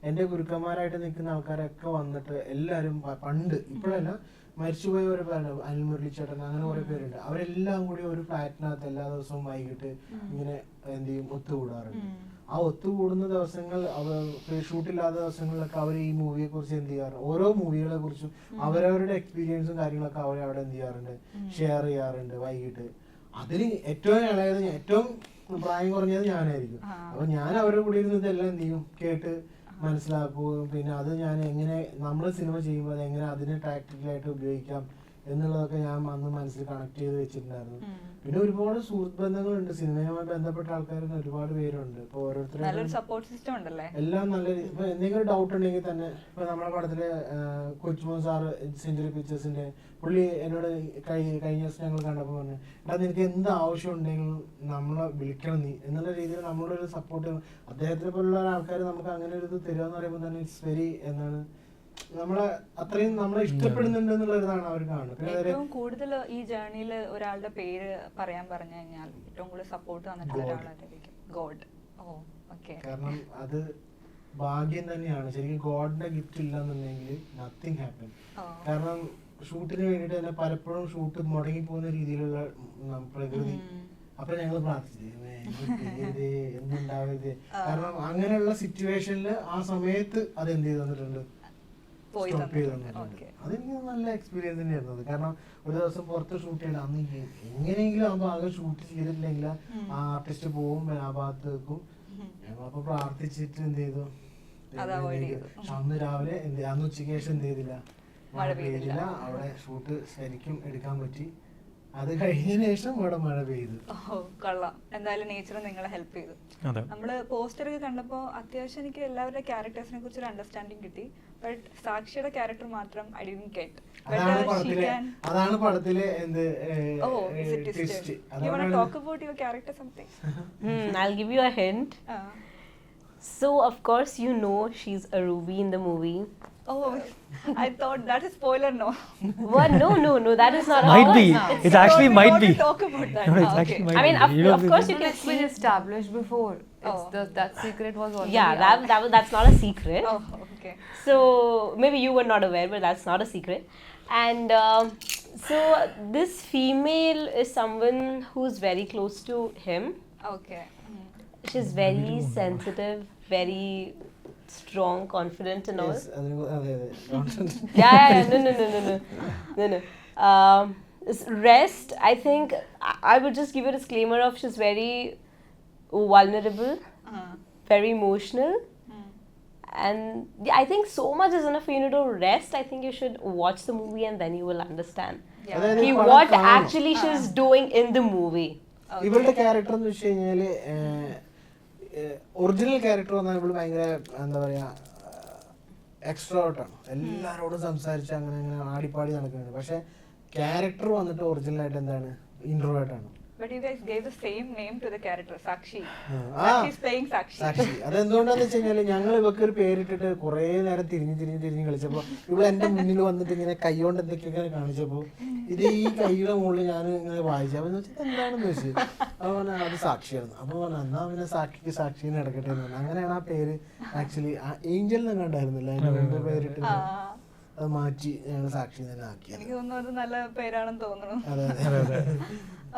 എന്റെ ഗുരുക്കന്മാരായിട്ട് നിൽക്കുന്ന ആൾക്കാരൊക്കെ വന്നിട്ട് എല്ലാവരും പണ്ട്, ഇപ്പോഴല്ല, മരിച്ചുപോയ ഒരു പേരുണ്ട്, അനിൽ മുരളിച്ചേട്ടൻ, അങ്ങനെ കുറെ പേരുണ്ട്. അവരെല്ലാം കൂടി ഒരു ഫ്ലാറ്റിനകത്ത് എല്ലാ ദിവസവും വൈകിട്ട് ഇങ്ങനെ എന്ത് ചെയ്യും, ഒത്തുകൂടാറുണ്ട്. ആ ഒത്തുകൂടുന്ന ദിവസങ്ങൾ, ഷൂട്ടില്ലാത്ത ദിവസങ്ങളിലൊക്കെ അവർ ഈ മൂവിയെ കുറിച്ച് എന്ത് ചെയ്യാറ്, ഓരോ മൂവികളെ കുറിച്ചും അവരവരുടെ എക്സ്പീരിയൻസും കാര്യങ്ങളൊക്കെ അവരവിടെ എന്ത് ചെയ്യാറുണ്ട്, ഷെയർ ചെയ്യാറുണ്ട് വൈകിട്ട്. അതിന് ഏറ്റവും ഇളയത്, ഏറ്റവും പ്രായം കുറഞ്ഞത് ഞാനായിരിക്കും. അപ്പൊ ഞാൻ അവരുടെ കൂടെ ഇരുന്ന് ഇതെല്ലാം എന്ത് ചെയ്യും, കേട്ട് മനസ്സിലാക്കുകയും പിന്നെ അത് ഞാൻ എങ്ങനെ നമ്മൾ സിനിമ ചെയ്യുമ്പോൾ അത് എങ്ങനെ അതിനെ ടാക്ടിക്കലായിട്ട് ഉപയോഗിക്കാം എന്നുള്ളതൊക്കെ ഞാൻ അന്ന് മനസ്സിൽ കണക്ട് ചെയ്ത് വെച്ചിട്ടുണ്ടായിരുന്നു. പിന്നെ ഒരുപാട് സുഹൃത്ത് ബന്ധങ്ങളുണ്ട്, സിനിമയുമായി ബന്ധപ്പെട്ട ആൾക്കാർ ഒരുപാട് പേരുണ്ട്. ഇപ്പൊ ഓരോരുത്തരും സപ്പോർട്ട് സിസ്റ്റം ഉണ്ടല്ലേ, എല്ലാം നല്ല. ഇപ്പൊ എന്തെങ്കിലും ഡൗട്ട് ഉണ്ടെങ്കിൽ തന്നെ ഇപ്പൊ നമ്മുടെ പടത്തില് കൊച്ചുമോൻ സാറ് സെഞ്ചുറി പിക്ചേഴ്സിന്റെ പുള്ളി എന്നോട് കഴിഞ്ഞ ദിവസം ഞങ്ങൾ കണ്ടപ്പോൾ പറഞ്ഞു, എടാ നിനക്ക് എന്ത് ആവശ്യം ഉണ്ടെങ്കിലും നമ്മളെ വിളിക്കണം നീ എന്നുള്ള രീതിയിൽ നമ്മളൊരു ഒരു സപ്പോർട്ട്. അദ്ദേഹത്തിനെ പോലുള്ള ആൾക്കാർ നമുക്ക് അങ്ങനെ ഒരു ഇത് തരിക എന്ന് പറയുമ്പോൾ തന്നെ ഇറ്റ്സ് വെരി എന്താണ്, നമ്മളെ അത്രയും നമ്മളെ ഇഷ്ടപ്പെടുന്നുണ്ട് എന്നുള്ളതാണ് അവർ കാണുന്നത്. ഏറ്റവും കൂടുതൽ ഈ ജേർണിയിൽ ഒരാളുടെ പേര് പറയാൻ പറഞ്ഞു കഴിഞ്ഞാൽ ഏറ്റവും കൂടുതൽ സപ്പോർട്ട് തന്നിട്ടുള്ള ഒരാളായിരിക്കും ഗോഡ്. കാരണം അത് ഭാഗ്യം തന്നെയാണ് ശരിക്കും. ഗോഡിന്റെ ഗിഫ്റ്റ് ഇല്ലെന്നുണ്ടെങ്കിൽ നത്തിങ് ഹാപ്പൻ. കാരണം ഷൂട്ടിന് വേണ്ടിട്ട് തന്നെ പലപ്പോഴും ഷൂട്ട് മുടങ്ങി പോകുന്ന രീതിയിലുള്ള പ്രകൃതി. അപ്പൊ ഞങ്ങൾ പ്രാർത്ഥിച്ചു എന്തുണ്ടാവരുത്. കാരണം അങ്ങനെയുള്ള സിറ്റുവേഷനിൽ ആ സമയത്ത് അത് എന്ത് ചെയ്ത് തന്നിട്ടുണ്ട്, സ്റ്റോപ്പ് ചെയ്ത് തന്നിട്ടുണ്ട്. അതെനിക്ക് നല്ല എക്സ്പീരിയൻസ് തന്നെയായിരുന്നു. കാരണം ഒരു ദിവസം പുറത്ത് ഷൂട്ട് ചെയ്യണം, അന്ന് എങ്ങനെയെങ്കിലും ആ ഭാഗം ഷൂട്ട് ചെയ്തിട്ടില്ലെങ്കിൽ ആ ആർട്ടിസ്റ്റ് പോകും ആ ഭാഗത്ത് വെക്കും. ഞങ്ങളപ്പോ പ്രാർത്ഥിച്ചിട്ട് എന്ത് ചെയ്തു, അന്ന് രാവിലെ അന്ന് ഉച്ചയ്ക്ക് ശേഷം എന്ത് ചെയ്തില്ല, മഴ പെയ്തില്ല. അവിടെ ഷൂട്ട് ശരിക്കും എടുക്കാൻ പറ്റി. അത് കഴിഞ്ഞതിന് ശേഷം ഇവിടെ മഴ പെയ്തു. കൊള്ളാം. എന്തായാലും നേച്ചർ നിങ്ങളെ ഹെൽപ്പ് ചെയ്തു. നമ്മള് പോസ്റ്റർ ഒക്കെ കണ്ടപ്പോ അത്യാവശ്യം എനിക്ക് എല്ലാവരുടെ ക്യാരക്ടേഴ്സിനെ കുറിച്ച് ഒരു അണ്ടർസ്റ്റാൻഡിങ് കിട്ടി. ബട്ട് സാക്ഷിയുടെ ക്യാരക്ടർ മാത്രം ഐ ഡിഡ്ന്റ് ഗെറ്റ്. അതാണ് പടത്തിലെ എന്ത് You want to talk about your character something? I'll give you a hint. So of course you know she's a Ruby in the movie. Oh, I thought that is spoiler. No. What? No. That is not. Might be. It actually might be. Talk about that. No, it's actually might I mean, be. of course you can It's been established before. That secret was already. Yeah, that's not a secret. Oh, okay. So maybe you were not aware, but that's not a secret. And so this female is someone who's very close to him. Okay. She's very sensitive, very strong, confident and all. Yeah. No. Rest, I think I would just give a disclaimer of she's very vulnerable, very emotional. And I think so much is enough for you to rest. I think you should watch the movie and then you will understand what actually she's doing in the movie. ഇവളുടെ ക്യാരക്ടർ എന്ന് വെച്ച് കഴിഞ്ഞാല് ഒറിജിനൽ ക്യാരക്ടർ വന്നാൽ ഇവള് ഭയങ്കര എന്താ പറയാ എക്സ്ട്രോവേർട്ടാണ്. എല്ലാരോടും സംസാരിച്ച് അങ്ങനെ ആടിപ്പാടി നടക്കുന്നുണ്ട്. പക്ഷെ ക്യാരക്ടർ വന്നിട്ട് ഒറിജിനൽ ആയിട്ട് എന്താണ്, ഇൻട്രോവേർട്ടാണ്. But you guys gave the same name to the character, Sakshi. ആ Sakshi is playing Sakshi. സാക്ഷി. അതെന്തുകൊണ്ടാന്ന് വെച്ച് കഴിഞ്ഞാല് ഞങ്ങൾ ഇവർക്ക് ഒരു പേരിട്ടിട്ട് കുറെ നേരം തിരിഞ്ഞ് കളിച്ചപ്പോ ഇവിടെ എന്റെ മുന്നിൽ വന്നിട്ട് ഇങ്ങനെ കൈകൊണ്ട് എന്തൊക്കെയൊക്കെ കാണിച്ചപ്പോ ഇത് ഈ കൈയുടെ മുകളിൽ ഞാൻ ഇങ്ങനെ വായിച്ചു. അപ്പൊ എന്താണെന്ന് ചോദിച്ചു. അപ്പൊ പറഞ്ഞാൽ അത് സാക്ഷിയായിരുന്നു. അപ്പൊ പറഞ്ഞു എന്നാ പിന്നെ സാക്ഷിക്ക് സാക്ഷിന്ന് എടുക്കട്ടെ എന്ന് പറഞ്ഞു. അങ്ങനെയാണ് ആ പേര് ആക്ച്വലി ഏഞ്ചൽ തന്നെ ഉണ്ടായിരുന്നില്ല, അതിന്റെ മുമ്പ് പേരിട്ട് അത് മാറ്റി ഞങ്ങൾ സാക്ഷി തന്നെ ആക്കിയത്. എനിക്ക് തോന്നുന്നു അത് നല്ല പേരാണെന്ന് തോന്നുന്നു. അതെ.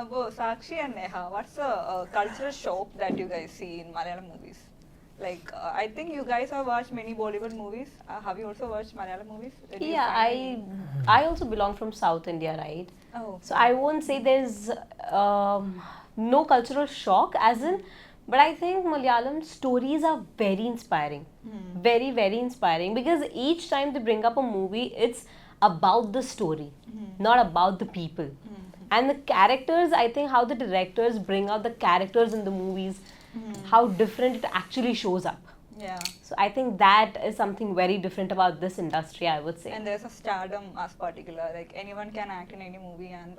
അപ്പോൾ സാക്ഷി and Neha, what's a cultural shock that you guys see in Malayalam movies? Like, I think you guys have watched many Bollywood movies. Have you also watched Malayalam movies? Did you Yeah, find I also belong from South India, right? Oh. So I won't say there's no cultural shock, as in, but I think Malayalam stories are very inspiring, very very inspiring, because each time they bring up a movie, it's about the story, not about the people. And the characters, I think how the directors bring out the characters in the movies, how different it actually shows up. Yeah. So I think that is something very different about this industry, I would say. And there's a stardom as particular. Like anyone can act in any movie and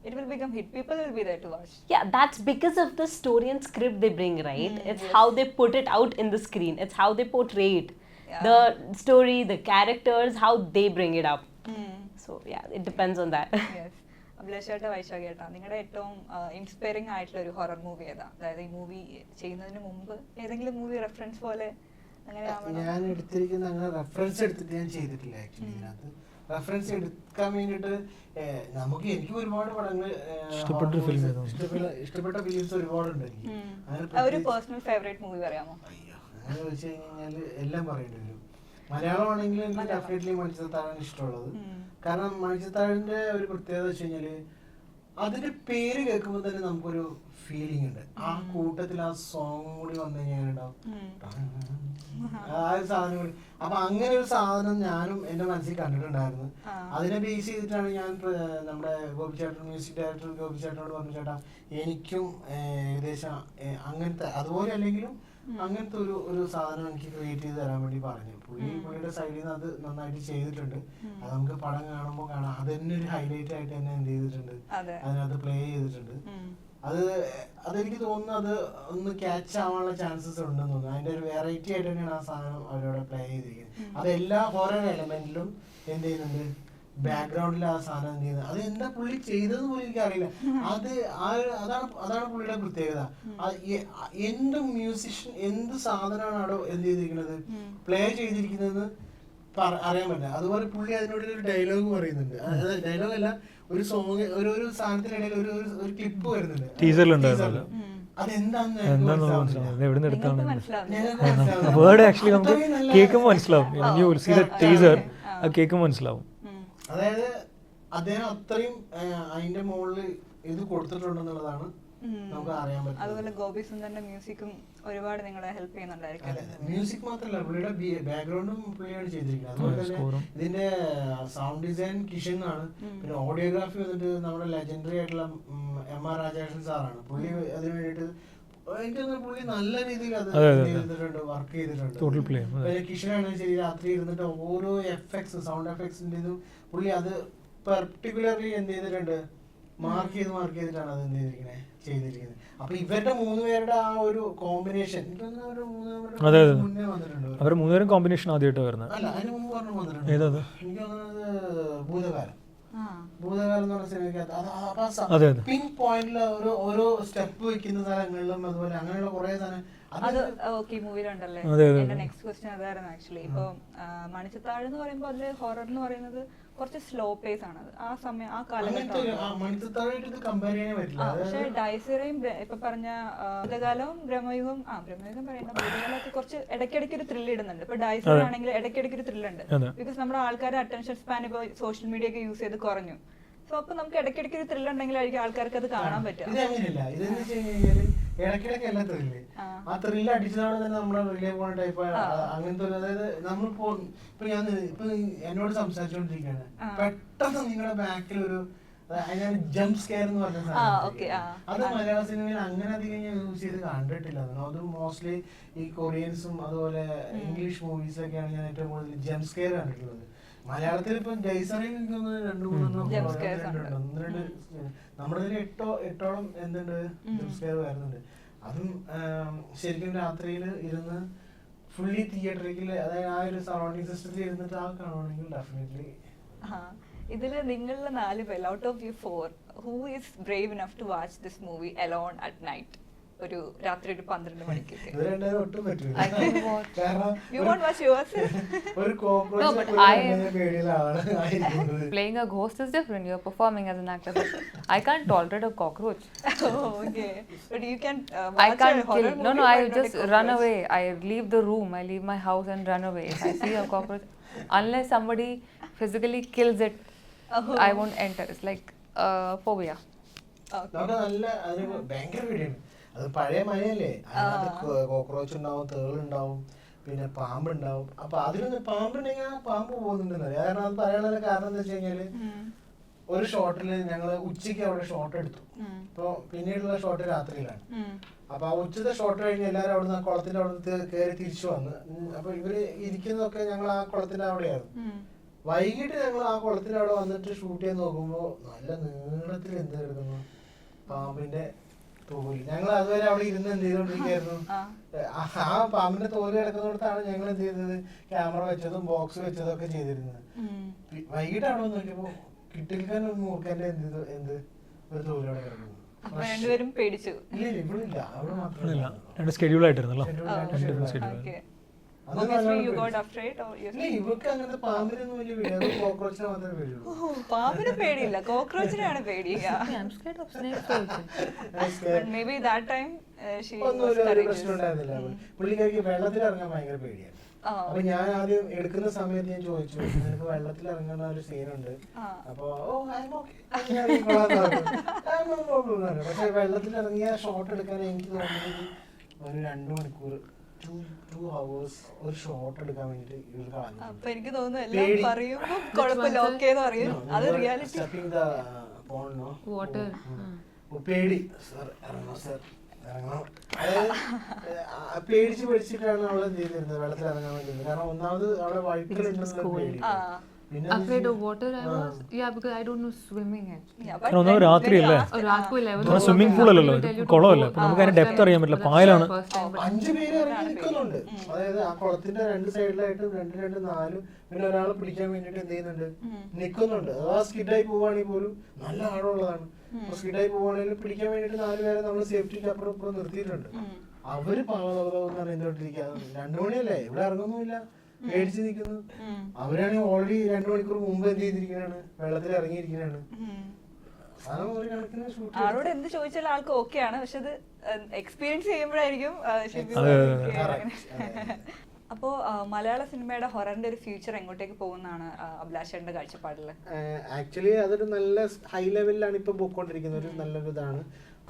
it will become hit. People will be there to watch. Yeah, that's because of the story and script they bring, right? It's how they put it out in the screen. It's how they portray it. Yeah. The story, the characters, how they bring it up. Hmm. So yeah, it depends on that. Yes. അഭിലാഷേട്ടാ, വൈശാഖേട്ടാ, നിങ്ങളുടെ ഏറ്റവും ഇൻസ്പയറിംഗ് ആയിട്ടുള്ള ഒരു ഹൊറർ മൂവി ഏതാ? അതായത് ഈ മൂവി ചെയ്യുന്നതിന് മുമ്പ് ഏതെങ്കിലും മൂവി റെഫറൻസ് പോലെ അങ്ങനെ ഞാൻ എടുത്തിരിക്കുന്ന അങ്ങനെ റെഫറൻസ് എടുത്തിട്ട് ഞാൻ ചെയ്തിട്ടില്ല ആക്ച്വലി. ഇതിനകത്ത് റെഫറൻസ് എടുക്കാൻ വേണ്ടിയിട്ട് എനിക്ക് ഒരുപാട് പടങ്ങൾ ഇഷ്ടപ്പെട്ട ഫിലിംസ് ഒരുപാടുണ്ട് എനിക്ക്. ഒരു പേഴ്സണൽ ഫേവറേറ്റ് മൂവി പറയാമോ? അയ്യോ, അങ്ങനെ ചോദിച്ചു കഴിഞ്ഞാൽ എല്ലാം പറയേണ്ടി വരും. മലയാളം ആണെങ്കിൽ എനിക്ക് ഡെഫിനറ്റ്ലി മണിച്ചിത്രത്താഴാണ് ഇഷ്ടമുള്ളത്. കാരണം മണിച്ചിത്രത്താഴിന്റെ ഒരു പ്രത്യേകത വെച്ച് കഴിഞ്ഞാല് അതിന്റെ പേര് കേൾക്കുമ്പോൾ തന്നെ നമുക്കൊരു ഫീലിംഗ് ഉണ്ട്. ആ കൂട്ടത്തിൽ ആ സോങ് കൂടി വന്നു കഴിഞ്ഞാൽ ഉണ്ടാവും ആ ഒരു സാധനം കൂടി. അപ്പൊ അങ്ങനെ ഒരു സാധനം ഞാനും എന്റെ മനസ്സിൽ കണ്ടിട്ടുണ്ടായിരുന്നു. അതിനെ ബേസ് ചെയ്തിട്ടാണ് ഞാൻ നമ്മുടെ ഗോപിച്ചേട്ടൻ, മ്യൂസിക് ഡയറക്ടർ ഗോപിച്ചേട്ടനോട് പറഞ്ഞു, ചേട്ടാ എനിക്കും ഏകദേശം അങ്ങനത്തെ അതുപോലെ അല്ലെങ്കിലും അങ്ങനത്തെ ഒരു സാധനം എനിക്ക് ക്രിയേറ്റ് ചെയ്ത് തരാൻ വേണ്ടി പറഞ്ഞു. പുള്ളിയുടെ സൈഡിൽ നിന്ന് അത് നന്നായിട്ട് ചെയ്തിട്ടുണ്ട്. അത് നമുക്ക് പടം കാണുമ്പോൾ കാണാം. അത് തന്നെ ഒരു ഹൈലൈറ്റ് ആയിട്ട് തന്നെ എന്ത് ചെയ്തിട്ടുണ്ട്, അതിനകത്ത് പ്ലേ ചെയ്തിട്ടുണ്ട്. അതെനിക്ക് തോന്നുന്നു അത് ഒന്ന് ക്യാച്ച് ആവാനുള്ള ചാൻസസ് ഉണ്ടെന്ന് തോന്നുന്നു. അതിന്റെ ഒരു വെറൈറ്റി ആയിട്ട് തന്നെയാണ് ആ സാധനം അവരവിടെ പ്ലേ ചെയ്തിരിക്കുന്നത്. അത് എല്ലാ ഹൊറർ എലമെന്റിലും എന്ത് ചെയ്യുന്നുണ്ട്, ബാക്ക്ഗ്രൗണ്ടിൽ ആ സാധനം എന്ത് ചെയ്യുന്നത്. അത് എന്താ പുള്ളി ചെയ്തതെന്ന് പോലും എനിക്കറിയില്ല. അതാണ് പുള്ളിയുടെ പ്രത്യേകത. എന്ത് മ്യൂസിഷ്യൻ എന്ത് സാധനമാണ് അവിടെ എന്ത് ചെയ്തിരിക്കുന്നത്, പ്ലേ ചെയ്തിരിക്കുന്നത് അറിയാൻ പറ്റില്ല. അതുപോലെ പുള്ളി അതിനോട് ഒരു ഡയലോഗ് പറയുന്നുണ്ട്. ഡയലോഗ് അല്ല, ഒരു സോങ് ഒരു സാധനത്തിനിടയിൽ ഒരു ക്ലിപ്പ് വരുന്നുണ്ട്. വേർഡ് ആക്ച്വലി നമുക്ക് കേൾക്കുമ്പോൾ മനസ്സിലാവും. കേൾക്കുമ്പോൾ മനസ്സിലാവും. അതായത് അദ്ദേഹം അത്രയും അതിന്റെ മുകളിൽ ഇത് കൊടുത്തിട്ടുണ്ടെന്നുള്ളതാണ് നമുക്ക് അറിയാൻ പറ്റും. അതുപോലെ ഗോപി സുന്ദറിന്റെ മ്യൂസിക്കും ഒരുപാട് നിങ്ങളെ ഹെൽപ്പ് ചെയ്യുന്നുണ്ടായിരിക്കും. മ്യൂസിക് മാത്രമല്ല, പുള്ളിയുടെ ബാക്ക്ഗ്രൗണ്ടും പുള്ളിയാണ് ചെയ്തിരിക്കുന്നത്. അതുപോലെ തന്നെ ഇതിന്റെ സൗണ്ട് ഡിസൈൻ കിഷൻ ആണ്. പിന്നെ ഓഡിയോഗ്രാഫി വന്നിട്ട് നമ്മുടെ ലെജൻഡറി ആയിട്ടുള്ള M.R. രാജേഷൻ സാറാണ്. പുള്ളി അതിന് വേണ്ടിയിട്ട് എനിക്ക് പുള്ളി നല്ല രീതിയിൽ അത് ചെയ്തിട്ടുണ്ട്, വർക്ക് ചെയ്തിട്ടുണ്ട്. പിന്നെ കിഷനാണ് ശരി, രാത്രി ഇരുന്നിട്ട് ഓരോ എഫക്ട്സ്, സൗണ്ട് എഫക്ട്സിന്റെ പുള്ളി അത് പെർട്ടിക്കുലർലി എന്ത് ചെയ്തിട്ടുണ്ട്, മാർക്ക് ചെയ്തിട്ടാണ് അത് എന്ത് ചെയ്തിരിക്കുന്നത്. അപ്പൊ ഇവരുടെ മൂന്നുപേരുടെ ആ ഒരു കോമ്പിനേഷൻ മുന്നേ വന്നിട്ടുണ്ട്. അവരുടെ മൂന്നുപേരും കോമ്പിനേഷൻ ആദ്യമായിട്ട് വരുന്നത് അല്ല, അതിന് മുമ്പ് പറഞ്ഞു വന്നിട്ടുണ്ട്. എനിക്ക് തോന്നുന്നത് ഭൂതകാലം എന്ന് പറഞ്ഞ സിനിമയ്ക്കകത്ത് പിങ്ക് പോയിന്റില് ഓരോ സ്റ്റെപ്പ് വെക്കുന്ന സ്ഥലങ്ങളിലും അതുപോലെ അങ്ങനെയുള്ള കുറെ സാധനം അത് ഓക്കെ മൂവിയിലുണ്ടല്ലേ. എന്റെ നെക്സ്റ്റ് ക്വസ്റ്റ്യൻ അതായിരുന്നു ആക്ച്വലി. ഇപ്പൊ മണിച്ചിത്താഴ് എന്ന് പറയുമ്പോൾ അതില് ഹൊറർ എന്ന് പറയുന്നത് കുറച്ച് സ്ലോ പേസ് ആണ്. ആ സമയം ആ കാലഘട്ടം. പക്ഷെ ഡൈസറയും ഇപ്പൊ പറഞ്ഞ ഭൂതകാലവും ബ്രഹ്മയുഗം പറയുന്ന ഭൂതകാലമൊക്കെ കുറച്ച് ഇടയ്ക്കിടയ്ക്ക് ഒരു ത്രില്ല് ഇടുന്നുണ്ട്. ഇപ്പൊ ഡൈസർ ആണെങ്കിൽ ഇടയ്ക്കിടയ്ക്ക് ഒരു ത്രില്ലുണ്ട്. ബിക്കോസ് നമ്മുടെ ആൾക്കാരുടെ അറ്റൻഷൻ സ്പാൻ ഇപ്പൊ സോഷ്യൽ മീഡിയ ഒക്കെ യൂസ് ചെയ്ത് കുറഞ്ഞു. സോ അപ്പൊ നമുക്ക് ഇടയ്ക്കിടയ്ക്ക് ഒരു ത്രില്ല് ഉണ്ടെങ്കിലായിരിക്കും ആൾക്കാർക്ക് അത് കാണാൻ പറ്റും. ഇതങ്ങനെയല്ല, ഇതെന്ന് വെച്ച് കഴിഞ്ഞാല് ഇടയ്ക്കിടയ്ക്ക് അല്ല ത്രില്ല്. ആ ത്രില്ല് അടിച്ചതാണ് തന്നെ നമ്മുടെ റിലേ പോണ ടൈപ്പ് അങ്ങനത്തെ ഒരു. അതായത് നമ്മളിപ്പോ ഞാൻ എന്നോട് സംസാരിച്ചോണ്ടിരിക്കുകയാണ്, പെട്ടെന്ന് നിങ്ങളുടെ ബാക്കിൽ ഒരു അതിനാണ് ജംപ് സ്കെയർ എന്ന് പറഞ്ഞ സാധനം. അത് മലയാള സിനിമയിൽ അങ്ങനെ അധികം ഞാൻ യൂസ് ചെയ്ത് കണ്ടിട്ടില്ല. അത് മോസ്റ്റ്ലി ഈ കൊറിയൻസും അതുപോലെ ഇംഗ്ലീഷ് മൂവീസൊക്കെയാണ് ഞാൻ ഏറ്റവും കൂടുതൽ ജംപ് സ്കെയർ കണ്ടിട്ടുള്ളത്. മലയാളത്തിൽ ഇപ്പം ജയ്സറിൽ എനിക്ക് തോന്നുന്നു 2-3 Jump scares നമ്മുടെ ഇതിൽ എട്ടോളം എന്തുണ്ട് ജംപ് സ്കെയർ വരുന്നുണ്ട്. അതും ശരിക്കും രാത്രിയിൽ ഇരുന്ന് ഫുള്ളി തിയേറ്ററിൽ, അതായത് ആ ഒരു സറൗണ്ടിങ് സിസ്റ്റത്തിൽ ഇരുന്നിട്ട് ആ കാണുവാണെങ്കിൽ ഡെഫിനറ്റ്ലി. ഇതിൽ നിങ്ങളിൽ 4 പേര് out of you 4 who is brave enough to watch this movie alone at night? ഒരു രാത്രി ഒരു 12 മണിക്കൊക്കെ. ഇത് രണ്ടുപേരും ഒട്ടും പറ്റൂല. I can watch. കാരണം You won't watch yourself? ഒരു No, but പേടിയുള്ള ആളാണ്. Playing a ghost is different. You're performing as an actor. But I can't tolerate a cockroach. Oh, okay. But you can I watch can't a horror kill. movie No, but I not a just run cockroach. away. I leave the room. I leave my house and run away. If I see a cockroach, unless somebody physically kills it, Oh. I won't enter. It's like phobia. Okay. നമുക്ക് നല്ല അതിന് ഭയങ്കര പേടിയാണ്. അത് പഴയ മഴയല്ലേ, അതിനകത്ത് കോക്രോച്ച് ഉണ്ടാവും, തേളുണ്ടാവും, പിന്നെ പാമ്പുണ്ടാവും. അപ്പൊ അതിലൊന്ന് പാമ്പുണ്ടെങ്കിൽ ആ പാമ്പ് പോകുന്നുണ്ടെന്നറിയാം. കാരണം അത് പറയാനുള്ള കാരണം എന്താ വെച്ച് കഴിഞ്ഞാല്, ഒരു ഷോട്ടില് ഞങ്ങള് ഉച്ചയ്ക്ക് അവിടെ ഷോട്ട് എടുത്തു. ഇപ്പൊ പിന്നീടുള്ള ഷോട്ട് രാത്രിയിലാണ്. അപ്പൊ ആ ഉച്ചത്തെ ഷോട്ട് കഴിഞ്ഞ് എല്ലാവരും അവിടുന്ന് ആ കുളത്തിന്റെ അവിടെ കയറി തിരിച്ചു വന്ന്, അപ്പൊ ഇവര് ഇരിക്കുന്നതൊക്കെ ഞങ്ങൾ ആ കുളത്തിന്റെ അവിടെയായിരുന്നു. വൈകിട്ട് ഞങ്ങൾ ആ കുളത്തിന്റെ അവിടെ വന്നിട്ട് ഷൂട്ട് ചെയ്യാൻ നോക്കുമ്പോ നല്ല നീളത്തിൽ എന്ത് കിടക്കുന്നു, പാമ്പിന്റെ തോല്. ഞങ്ങൾ അതുവരെ അവിടെ ഇരുന്ന് എന്ത് ചെയ്തോണ്ടിരിക്കായിരുന്നു, ആ പാമ്പിന്റെ തോല് കിടക്കുന്നിടത്താണ് ഞങ്ങൾ എന്ത് ചെയ്തത്, ക്യാമറ വെച്ചതും ബോക്സ് വെച്ചതും ഒക്കെ ചെയ്തിരുന്നത്. വൈകിട്ട് അവിടെ നോക്കിയപ്പോ കിട്ടിൽക്കാൻ ഒരു മൂർഖന്റെ എന്ത് ഒരു തോലോടെ കിടക്കുന്നു. അപ്പൊ രണ്ടുപേരും പേടിച്ചു. ഇല്ല ഇവിടെ ഇല്ല, അവിടെ മാത്രമല്ല. രണ്ട് schedule ആയിട്ടായിരുന്നല്ലോ. Okay. Obviously you got afraid or you? ഇവർക്ക് അങ്ങനത്തെ പാമ്പിനൊന്നും വലിയ പേടി, കോക്രോച്ചിനെ മാത്രമേ പേടിയുള്ളൂ. പാമ്പിന് പേടിയില്ല, കോക്രോച്ചിനാണ് പേടി. I'm scared of snakes also. But maybe that time she ഒന്നും was ഒരു courageous. പ്രശ്നം ഉണ്ടായിരുന്നില്ല. പുള്ളിക്കാർക്ക് വെള്ളത്തിൽ ഇറങ്ങാൻ ഭയങ്കര പേടിയാണ്. അപ്പൊ ഞാൻ ആദ്യം എടുക്കുന്ന സമയത്ത് ഞാൻ ചോദിച്ചു, നിനക്ക് വെള്ളത്തിൽ ഇറങ്ങുന്ന ഒരു സീനുണ്ട്. അപ്പൊ പക്ഷെ വെള്ളത്തിൽ ഇറങ്ങിയ ഷോട്ട് എടുക്കാൻ എനിക്ക് തോന്നുന്നത് ഒരു 2 മണിക്കൂർ 2 hours ഒരു ഷോട്ട് എടുക്കാൻ വേണ്ടിട്ട് ഇവർ കളഞ്ഞു. അപ്പൊ എനിക്ക് തോന്നുന്നു എല്ലാം പറയുമ്പോ കുഴപ്പമില്ല, ഓക്കേ എന്ന് പറയും. അത് റിയാലിറ്റി. Water. പേടി സർ ഇറങ്ങണം, സർ ഇറങ്ങണം. അതായത് പേടിച്ച് പേടിച്ചിട്ടാണ് അവള് എന്ത് ചെയ്തിരുന്നത്, വെള്ളത്തിൽ ഇറങ്ങാൻ വേണ്ടി. കാരണം ഒന്നാമത് അവിടെ വഴുക്കലുണ്ടെന്നുള്ള പേടി. പിന്നെ Afraid of water I was. Yeah, because I don't know swimming actually. ഒന്നാമത് രാത്രിയല്ലേ, रात को 11. കാരണം സ്വിമ്മിംഗ് പൂൾ അല്ലല്ലോ, കുളമല്ലേ, അപ്പൊ നമുക്ക് അതിന്റെ ഡെപ്ത് അറിയാൻ പറ്റില്ല. പായലാണ്. 5 പേര് ഇറങ്ങി നിൽക്കുന്നുണ്ട്. അതായത് ആ കുളത്തിന്റെ 2 സൈഡിലായിട്ട് 2, 4 പിന്നെ ഒരാളെ പിടിക്കാൻ വേണ്ടിട്ട് എന്ത് ചെയ്യുന്നുണ്ട്, നിൽക്കുന്നുണ്ട്. അഥവാ സ്കിഡായി പോവുകയാണെങ്കിൽ പോലും നല്ല ആഴമുള്ളതാണ്. അപ്പൊ സ്കിഡായി പോവുകയാണെങ്കിൽ പിടിക്കാൻ വേണ്ടിട്ട് 4 പേരെ നമ്മൾ സേഫ്റ്റിക്ക് അപ്പുറം ഇപ്പുറം നിർത്തിയിട്ടുണ്ട്. അവര് പാവം അറിയുന്നോട്ടിരിക്കുക. 2 മണിയല്ലേ, ഇവിടെ ഇറങ്ങുന്നില്ല, പേടിച്ച് നിൽക്കുന്നു. അവരാണെങ്കിൽ ഓൾറെഡി 2 മണിക്കൂർ മുമ്പ് എന്ത് ചെയ്തിരിക്കുകയാണ്, വെള്ളത്തിൽ ഇറങ്ങിയിരിക്കുകയാണ്. ആളോട് എന്ത് ചോദിച്ചാലും ആൾക്ക് ഓക്കെ ആണ്, പക്ഷെ അത് എക്സ്പീരിയൻസ് ചെയ്യുമ്പോഴായിരിക്കും. അപ്പോ മലയാള സിനിമയുടെ ഹൊററിന്റെ ഒരു ഫ്യൂച്ചർ എങ്ങോട്ടേക്ക് പോകുന്നതാണ് അഭിലാഷേട്ടന്റെ കാഴ്ചപ്പാടില്? ആക്ച്വലി അതൊരു നല്ല ഹൈ ലെവലിലാണ് ഇപ്പൊ പോയിക്കൊണ്ടിരിക്കുന്നത്. ഒരു നല്ലൊരു ഇതാണ്.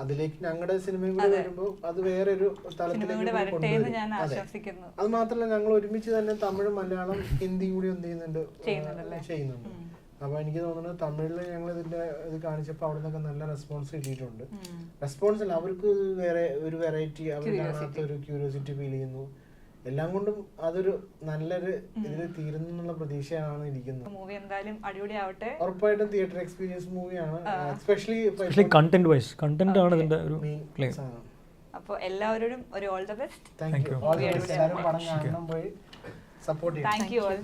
അതിലേക്ക് ഞങ്ങളുടെ സിനിമയും കൂടി വരുമ്പോൾ അത് വേറൊരു തലത്തിലേക്ക് വരട്ടെ ഞാൻ ആശംസിക്കുന്നു. അത് മാത്രമല്ല ഞങ്ങൾ ഒരുമിച്ച് തന്നെ തമിഴ്, മലയാളം, ഹിന്ദി കൂടി എന്ത് ചെയ്യുന്നുണ്ട്. അപ്പൊ എനിക്ക് തോന്നുന്നത് തമിഴില് ഞങ്ങൾ ഇതിന്റെ ഇത് കാണിച്ചപ്പോൾ അവിടെ നിന്നൊക്കെ നല്ല റെസ്പോൺസ് കിട്ടിയിട്ടുണ്ട്. റെസ്പോൺസ് അല്ല, അവർക്ക് വേറെ ഒരു വെറൈറ്റി, അവർ കാണാത്ത ഒരു ക്യൂരിയോസിറ്റി ഫീൽ ചെയ്യുന്നു. എല്ലാം കൊണ്ടും അതൊരു നല്ലൊരു ഇതിൽ തീരുന്നു എന്നുള്ള പ്രതീക്ഷയാണ് ഇരിക്കുന്നത്. മൂവി എന്തായാലും അടിപൊളി ആവട്ടെ. ഉറപ്പായിട്ടും തിയേറ്റർ എക്സ്പീരിയൻസ് മൂവിയാണ്. എസ്പെഷ്യലി കണ്ടന്റ് വൈസ്, കണ്ടന്റ് ആണ് ഇതിന്റെ ഒരു പ്ലേ. അപ്പോൾ എല്ലാവരോടും ഒരു all the best. Thank you. എല്ലാവരും പടം കാണണം, പോയി സപ്പോർട്ട് ചെയ്യാം. Thank you all.